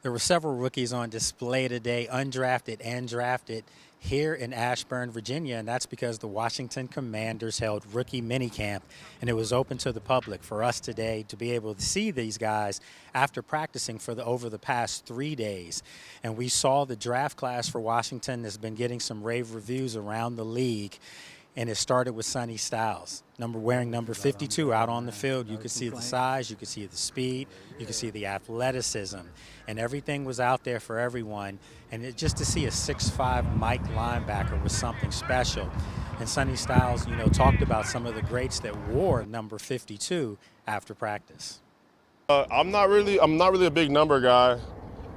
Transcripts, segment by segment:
There were several rookies on display today, undrafted and drafted, here in Ashburn, Virginia, and that's because the Washington Commanders held Rookie Minicamp, and it was open to the public for us today to be able to see these guys after practicing for over the past 3 days. And we saw the draft class for Washington has been getting some rave reviews around the league. And it started with Sonny Styles, wearing number 52 out on the field. You could see the size, you could see the speed, you could see the athleticism, and everything was out there for everyone. And just to see a 6'5" Mike linebacker was something special. And Sonny Styles, talked about some of the greats that wore number 52 after practice. I'm not really a big number guy.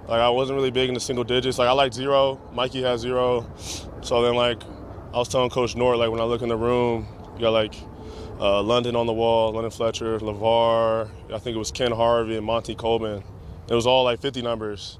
Like, I wasn't really big in the single digits. Like, I like 0. Mikey has 0. So then, I was telling Coach Nort, when I look in the room, you got London on the wall, London Fletcher, LeVar, I think it was Ken Harvey and Monty Coleman. It was all 50 numbers.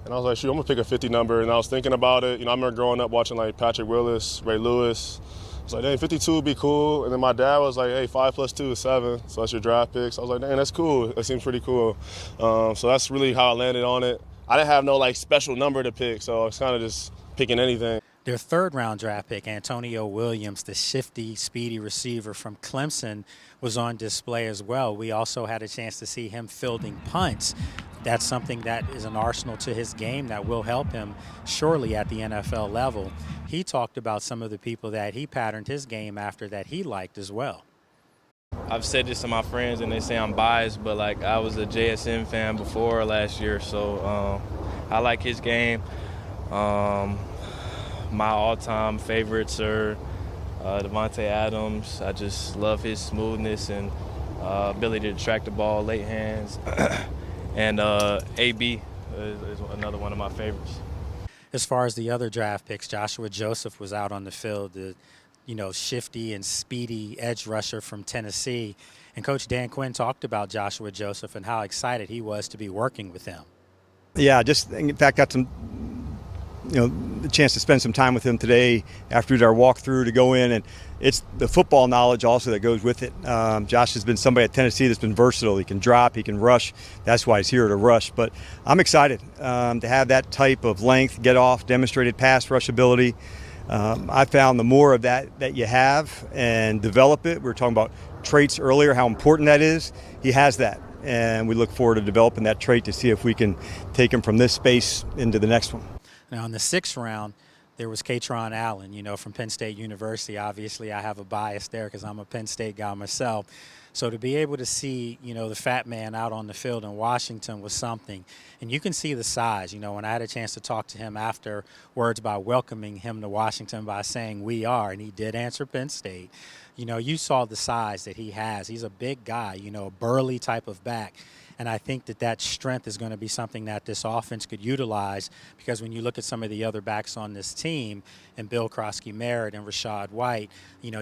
And I was like, shoot, I'm gonna pick a 50 number. And I was thinking about it. I remember growing up watching Patrick Willis, Ray Lewis. I was like, dang, 52 would be cool. And then my dad was like, hey, 5 + 2 is 7. So that's your draft pick. So I was like, dang, that's cool. That seems pretty cool. So that's really how I landed on it. I didn't have no special number to pick. So I was kind of just picking anything. Their third-round draft pick, Antonio Williams, the shifty, speedy receiver from Clemson, was on display as well. We also had a chance to see him fielding punts. That's something that is an arsenal to his game that will help him surely at the NFL level. He talked about some of the people that he patterned his game after that he liked as well. I've said this to my friends, and they say I'm biased, but I was a JSN fan before last year, so I like his game. My all-time favorites are Devontae Adams. I just love his smoothness and ability to track the ball, late hands. And AB is another one of my favorites. As far as the other draft picks, Joshua Joseph was out on the field, the shifty and speedy edge rusher from Tennessee. And Coach Dan Quinn talked about Joshua Joseph and how excited he was to be working with him. Yeah, just in fact got some the chance to spend some time with him today after we did our walkthrough to go in, and it's the football knowledge also that goes with it. Josh has been somebody at Tennessee that's been versatile. He can drop, he can rush. That's why he's here to rush. But I'm excited to have that type of length, get off, demonstrated pass rush ability. I found the more of that you have and develop it. We were talking about traits earlier, how important that is. He has that, and we look forward to developing that trait to see if we can take him from this space into the next one. Now, in the 6th round, there was Kaytron Allen, from Penn State University. Obviously, I have a bias there because I'm a Penn State guy myself. So to be able to see, the fat man out on the field in Washington was something. And you can see the size. When I had a chance to talk to him afterwards by welcoming him to Washington by saying we are, and he did answer Penn State, you saw the size that he has. He's a big guy, a burly type of back. And I think that strength is going to be something that this offense could utilize, because when you look at some of the other backs on this team, and Bill Krosky-Merritt and Rashad White,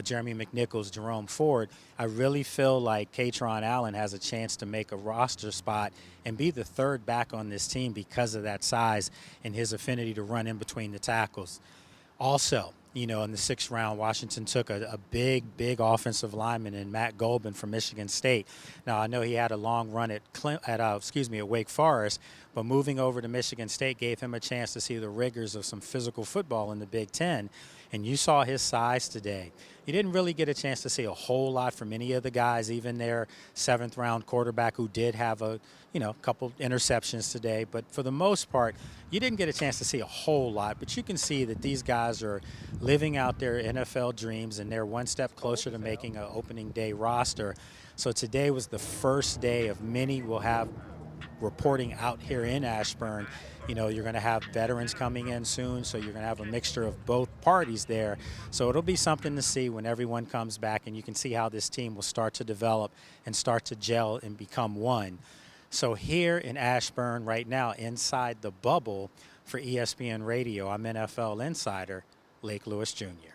Jeremy McNichols, Jerome Ford, I really feel like Kaytron Allen has a chance to make a roster spot and be the third back on this team because of that size and his affinity to run in between the tackles. Also, in the 6th round, Washington took a big offensive lineman in Matt Golban from Michigan State. Now, I know he had a long run at Wake Forest, but moving over to Michigan State gave him a chance to see the rigors of some physical football in the Big Ten. And you saw his size today. You didn't really get a chance to see a whole lot from any of the guys, even their 7th-round quarterback who did have a couple interceptions today. But for the most part, you didn't get a chance to see a whole lot. But you can see that these guys are living out their NFL dreams, and they're one step closer to making an opening day roster. So today was the first day of many we'll have reporting out here in Ashburn. You're going to have veterans coming in soon, so you're going to have a mixture of both parties there. So it'll be something to see when everyone comes back, and you can see how this team will start to develop and start to gel and become one. So here in Ashburn right now, inside the bubble for ESPN Radio, I'm NFL insider Lake Lewis Jr.